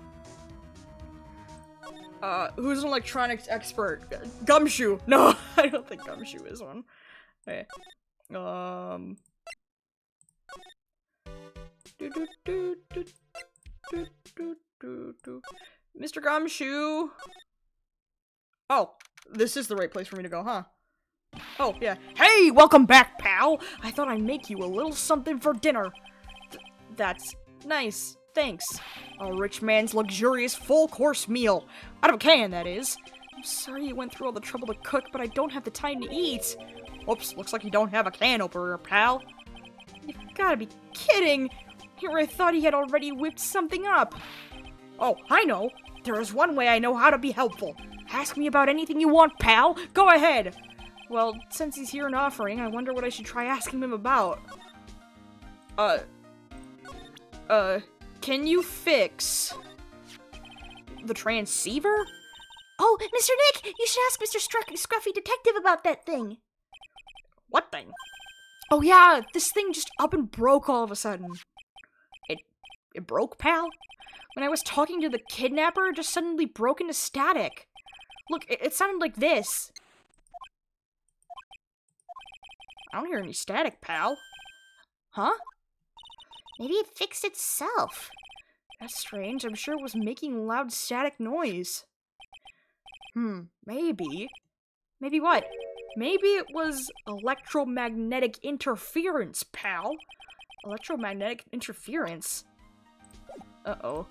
Who's an electronics expert? Gumshoe! No, I don't think Gumshoe is one. Okay. Mr. Gumshoe! Oh, this is the right place for me to go, huh? Oh, yeah. Hey, welcome back, pal! I thought I'd make you a little something for dinner. That's nice. Thanks. A rich man's luxurious full-course meal. Out of a can, that is. I'm sorry you went through all the trouble to cook, but I don't have the time to eat. Oops, looks like you don't have a can opener, pal. You've gotta be kidding! Here I thought he had already whipped something up. Oh, I know. There is one way I know how to be helpful. Ask me about anything you want, pal. Go ahead. Well, since he's here and offering, I wonder what I should try asking him about. Can you fix the transceiver? Oh, Mr. Nick, you should ask Mr. Scruffy Detective about that thing. What thing? Oh yeah, this thing just up and broke all of a sudden. It broke, pal? When I was talking to the kidnapper, it just suddenly broke into static. Look, it sounded like this. I don't hear any static, pal. Huh? Maybe it fixed itself. That's strange. I'm sure it was making loud static noise. Maybe. Maybe what? Maybe it was electromagnetic interference, pal. Electromagnetic interference? Uh-oh.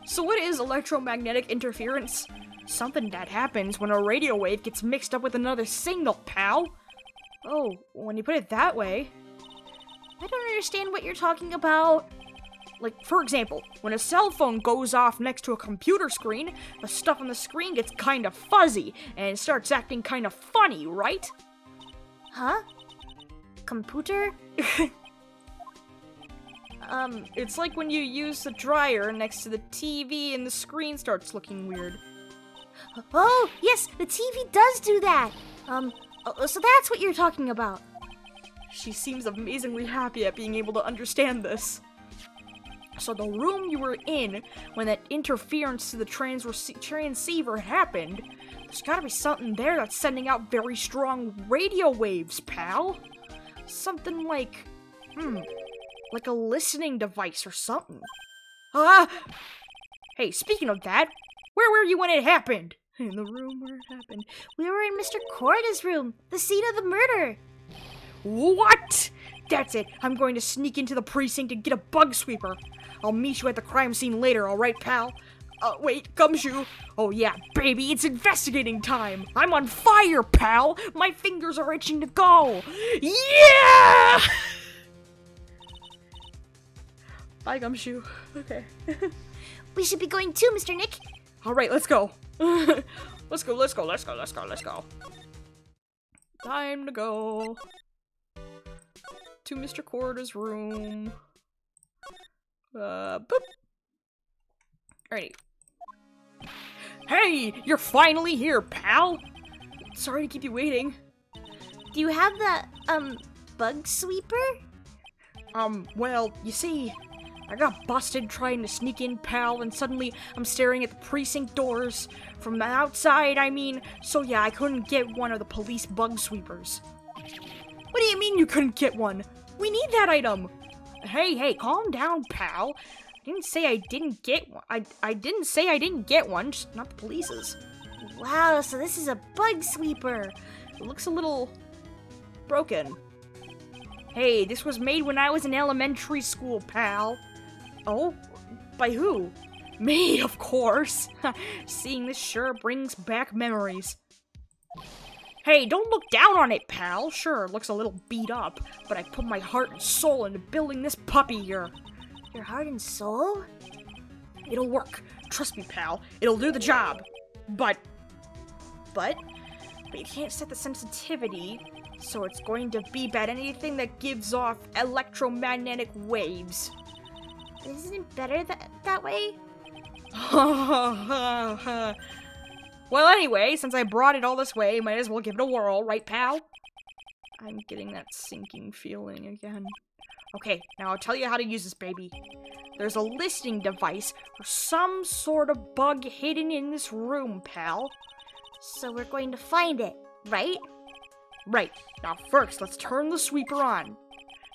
So what is electromagnetic interference? Something that happens when a radio wave gets mixed up with another signal, pal. Oh, when you put it that way. I don't understand what you're talking about. Like, for example, when a cell phone goes off next to a computer screen, the stuff on the screen gets kind of fuzzy and starts acting kind of funny, right? Huh? Computer? It's like when you use the dryer next to the TV and the screen starts looking weird. Oh, yes, the TV does do that. So that's what you're talking about. She seems amazingly happy at being able to understand this. So the room you were in when that interference to the transceiver happened, there's gotta be something there that's sending out very strong radio waves, pal. Something like, like a listening device or something. Hey, speaking of that, where were you when it happened? In the room where it happened. We were in Mr. Corda's room, the scene of the murder. What? That's it. I'm going to sneak into the precinct and get a bug sweeper. I'll meet you at the crime scene later, alright, pal? Wait, Gumshoe. Oh yeah, baby, it's investigating time. I'm on fire, pal. My fingers are itching to go. Yeah! Bye, Gumshoe. Okay. We should be going too, Mr. Nick. Alright, let's go. Let's go. Time to go. To Mr. Corda's room. Boop. Alrighty. Hey, you're finally here, pal! Sorry to keep you waiting. Do you have the, bug sweeper? Well, you see, I got busted trying to sneak in, pal, and suddenly I'm staring at the precinct doors. From the outside, I mean, so yeah, I couldn't get one of the police bug sweepers. What do you mean you couldn't get one? We need that item! Hey, calm down, pal. I didn't say I didn't get one. I didn't say I didn't get one, just not the police's. Wow, so this is a bug sweeper. It looks a little broken. Hey, this was made when I was in elementary school, pal. Oh? By who? Me, of course. Seeing this sure brings back memories. Hey, don't look down on it, pal. Sure, it looks a little beat up, but I put my heart and soul into building this puppy here. Your heart and soul? It'll work. Trust me, pal. It'll do the job. But you can't set the sensitivity, so it's going to beep at anything that gives off electromagnetic waves. Isn't it better that way? Well, anyway, since I brought it all this way, might as well give it a whirl, right, pal? I'm getting that sinking feeling again. Okay, now I'll tell you how to use this baby. There's a listening device or some sort of bug hidden in this room, pal. So we're going to find it, right? Right. Now first, let's turn the sweeper on.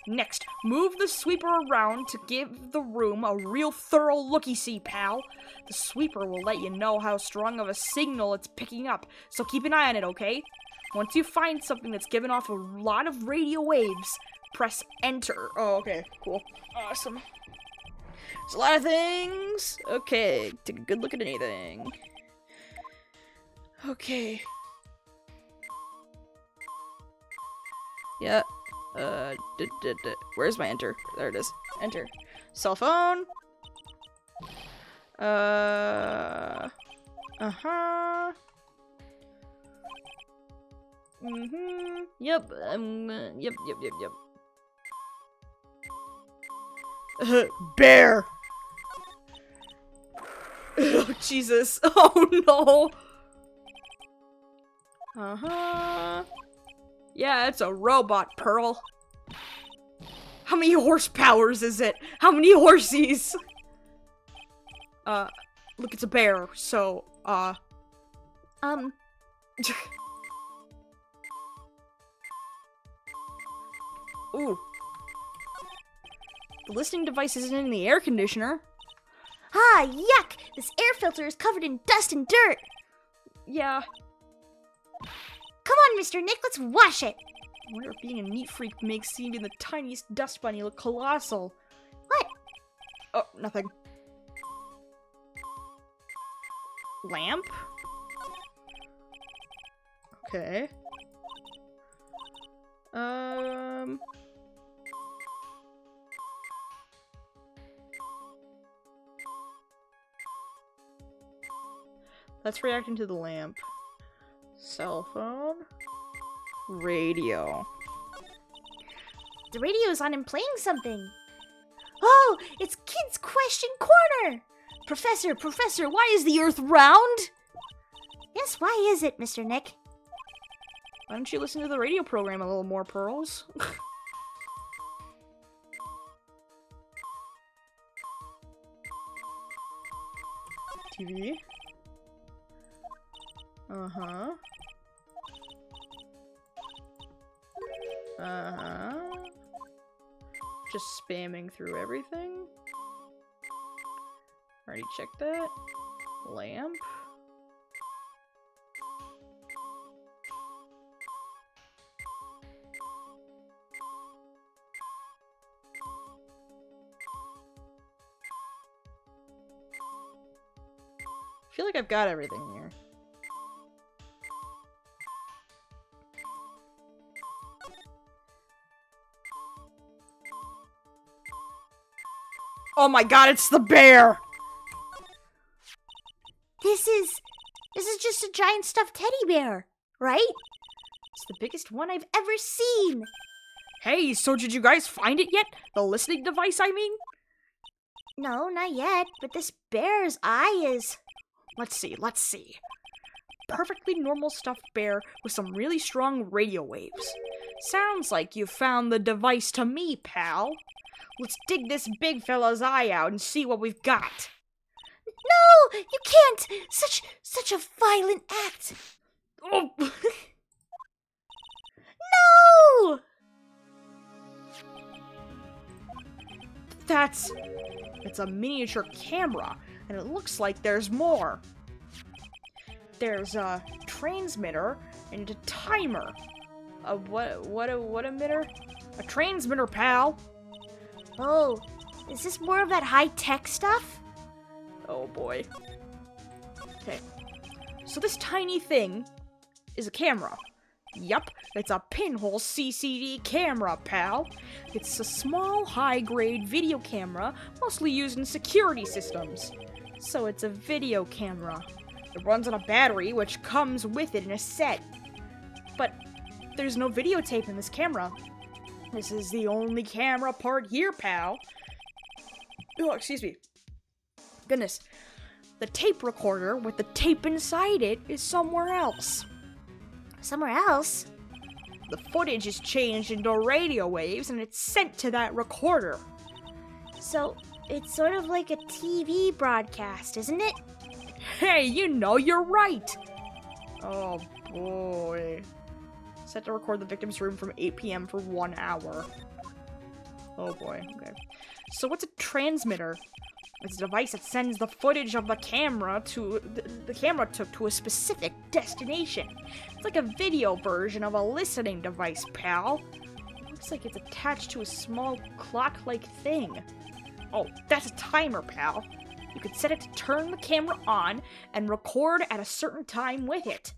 Next, move the sweeper around to give the room a real thorough looky-see, pal. The sweeper will let you know how strong of a signal it's picking up, so keep an eye on it, okay? Once you find something that's giving off a lot of radio waves, press enter. Oh, okay, cool. Awesome. There's a lot of things. Okay, take a good look at anything. Okay. Yeah. Where's my enter? There it is. Enter. Cell phone. Uh-huh. Yep. Yep. Bear. Oh, Jesus. Oh, no. Uh-huh. Yeah, it's a robot, Pearl. How many horsepowers is it? How many horsies? Look, it's a bear, so, Ooh. The listening device isn't in the air conditioner. Ah, yuck! This air filter is covered in dust and dirt. Yeah. Come on, Mr. Nick, let's wash it. I wonder if being a neat freak makes even the tiniest dust bunny look colossal. What? Oh, nothing. Lamp? Okay. That's reacting to the lamp. Cell phone. Radio. The radio's on and playing something. Oh, it's Kids Question Corner! Professor, why is the Earth round? Yes, why is it, Mr. Nick? Why don't you listen to the radio program a little more, Pearls? TV. Uh-huh. Uh-huh. Just spamming through everything. Already checked that. Lamp. I feel like I've got everything here. Oh my god, it's the bear! This is just a giant stuffed teddy bear, right? It's the biggest one I've ever Seen. Hey, so did you guys find it yet? The listening device, I mean? No, not yet, but this bear's eye is... Let's see. Perfectly normal stuffed bear with some really strong radio waves. Sounds like you found the device to me, pal. Let's dig this big fella's eye out and see what we've got. No, you can't! Such a violent act! Oh. No! It's a miniature camera, and it looks like there's more. There's a transmitter and a timer. What emitter? A transmitter, pal. Oh, is this more of that high-tech stuff? Oh boy. Okay. So this tiny thing is a camera. Yup, it's a pinhole CCD camera, pal. It's a small, high-grade video camera, mostly used in security systems. So it's a video camera. It runs on a battery, which comes with it in a set. But there's no videotape in this camera. This is the only camera part here, pal. Oh, excuse me. Goodness. The tape recorder with the tape inside it is somewhere else. Somewhere else? The footage is changed into radio waves and it's sent to that recorder. So, it's sort of like a TV broadcast, isn't it? Hey, you're right! Oh boy. Set to record the victim's room from 8 p.m. for 1 hour. Oh boy, okay. So what's a transmitter? It's a device that sends the footage of the camera to the camera took to a specific destination. It's like a video version of a listening device, pal. Looks like it's attached to a small clock-like thing. Oh, that's a timer, pal. You could set it to turn the camera on and record at a certain time with it.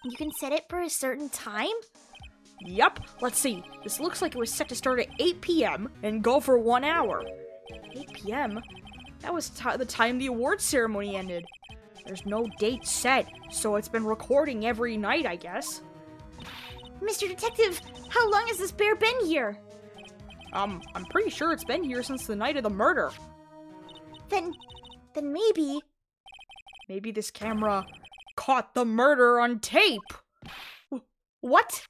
You can set it for a certain time? Yup. Let's see. This looks like it was set to start at 8 p.m. and go for 1 hour. 8 p.m.? That was the time the awards ceremony ended. There's no date set, so it's been recording every night, I guess. Mr. Detective, how long has this bear been here? I'm pretty sure it's been here since the night of the murder. Then maybe... Maybe this camera caught the murder on tape. What?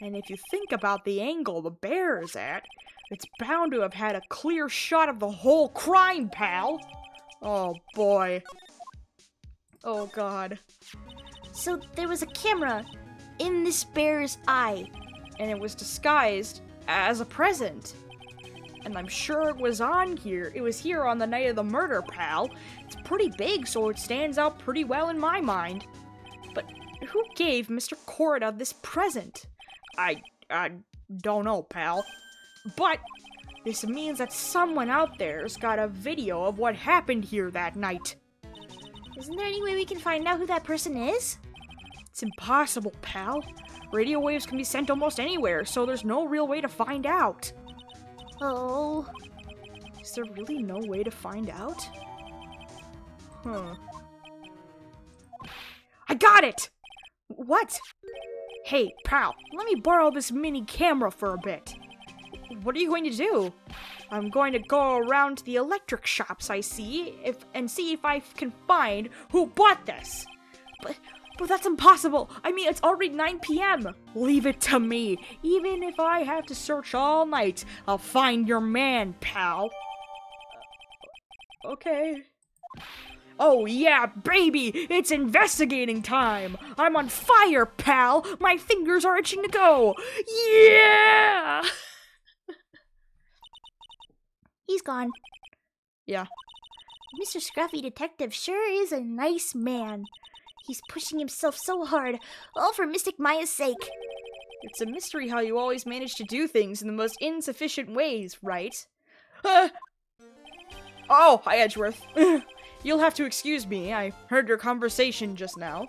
And if you think about the angle the bear is at, it's bound to have had a clear shot of the whole crime, pal. Oh boy. Oh god. So there was a camera in this bear's eye. And it was disguised as a present. And I'm sure it was here on the night of the murder, pal. It's pretty big, so it stands out pretty well in my mind. But who gave Mr. Corda this present? I don't know, pal. But this means that someone out there's got a video of what happened here that night. Isn't there any way we can find out who that person is? It's impossible, pal. Radio waves can be sent almost anywhere, so there's no real way to find out. Oh. Is there really no way to find out? Huh. I got it! What? Hey, pal, let me borrow this mini camera for a bit. What are you going to do? I'm going to go around to the electric shops I see and see if I can find who bought this. But that's impossible. I mean, it's already 9 p.m. Leave it to me. Even if I have to search all night, I'll find your man, pal. Okay. Oh yeah, baby! It's investigating time! I'm on fire, pal! My fingers are itching to go! Yeah! He's gone. Yeah. Mr. Scruffy Detective sure is a nice man. He's pushing himself so hard, all for Mystic Maya's sake. It's a mystery how you always manage to do things in the most insufficient ways, right? Oh, hi, Edgeworth. You'll have to excuse me. I heard your conversation just now.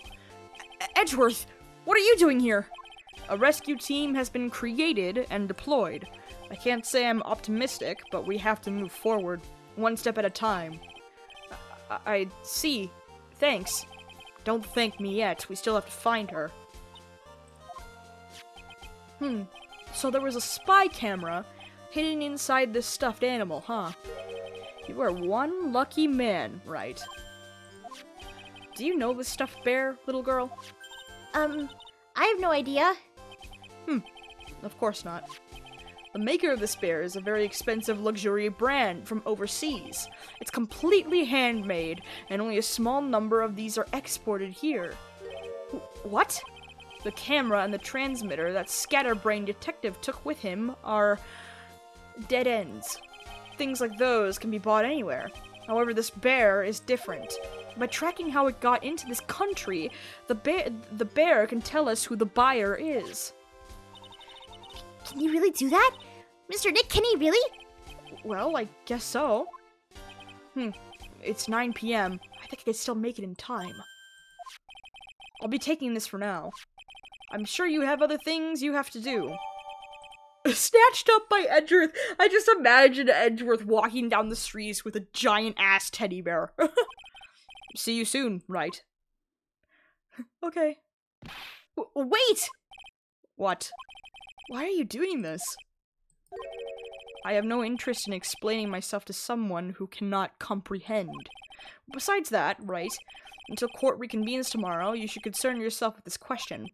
Edgeworth, what are you doing here? A rescue team has been created and deployed. I can't say I'm optimistic, but we have to move forward, one step at a time. I see. Thanks. Don't thank me yet. We still have to find her. So there was a spy camera hidden inside this stuffed animal, huh? You are one lucky man, Wright. Do you know this stuffed bear, little girl? I have no idea. Of course not. The maker of this bear is a very expensive luxury brand from overseas. It's completely handmade, and only a small number of these are exported here. What? The camera and the transmitter that Scatterbrain Detective took with him are dead ends. Things like those can be bought anywhere. However, this bear is different. By tracking how it got into this country, the bear can tell us who the buyer is. Can you really do that? Mr. Nick, can he really? Well, I guess so. It's 9 p.m. I think I can still make it in time. I'll be taking this for now. I'm sure you have other things you have to do. Snatched up by Edgeworth. I just imagine Edgeworth walking down the streets with a giant-ass teddy bear. See you soon, Wright. Okay. Wait! What? Why are you doing this? I have no interest in explaining myself to someone who cannot comprehend. Besides that, Wright, until court reconvenes tomorrow, you should concern yourself with this question.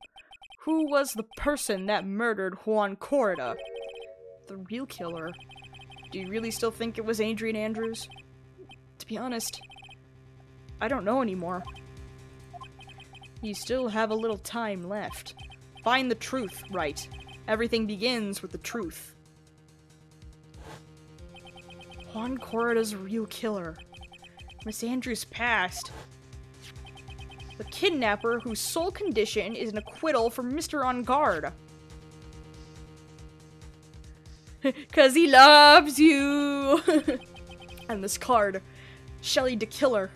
Who was the person that murdered Juan Corrida? The real killer. Do you really still think it was Adrian Andrews? To be honest, I don't know anymore. You still have a little time left. Find the truth, Wright. Everything begins with the truth. Juan Corrida's real killer. Miss Andrews passed. The kidnapper whose sole condition is an acquittal from Mr. Engarde. 'Cause he loves you! And this card. Shelly the Killer.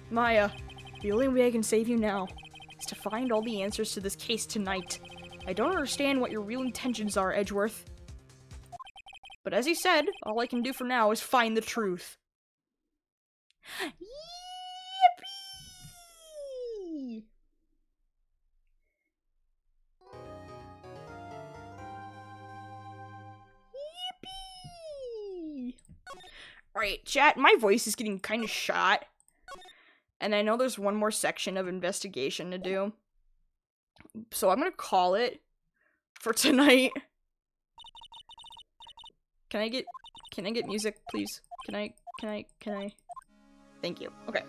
Maya, the only way I can save you now is to find all the answers to this case tonight. I don't understand what your real intentions are, Edgeworth. But as you said, all I can do for now is find the truth. Yippee! Yippee! Alright, chat, my voice is getting kind of shot. And I know there's one more section of investigation to do. So I'm gonna call it for tonight. Can I get music, please? Can I? Thank you. Okay.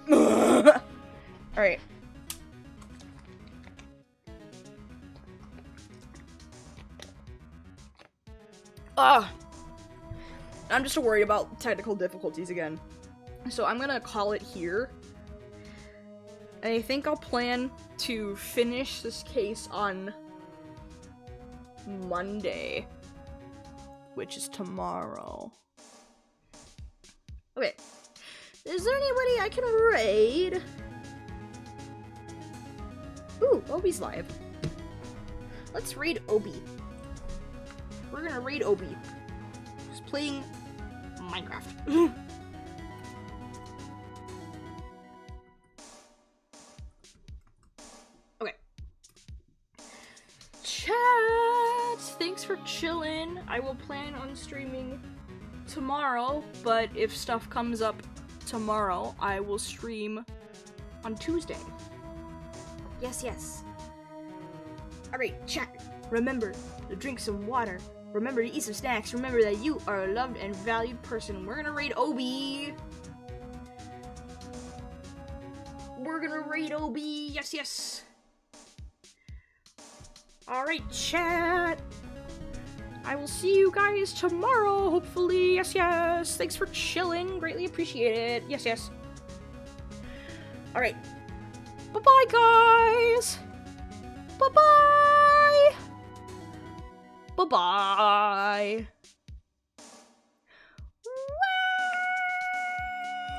Alright. I'm just worried about technical difficulties again. So I'm gonna call it here. And I think I'll plan to finish this case on Monday, which is tomorrow. Okay. Is there anybody I can raid? Ooh, Obi's live. Let's raid Obi. We're gonna raid Obi. He's playing Minecraft. Okay. Chat! Thanks for chilling. I will plan on streaming tomorrow, but if stuff comes up tomorrow, I will stream on Tuesday. Yes. Alright, chat. Remember to drink some water. Remember to eat some snacks. Remember that you are a loved and valued person. We're gonna raid Obi. We're gonna raid Obi. Yes. Alright, chat. I will see you guys tomorrow, hopefully. Yes. Thanks for chilling. Greatly appreciate it. Yes. Alright. Bye-bye, guys. Bye-bye. Bye-bye.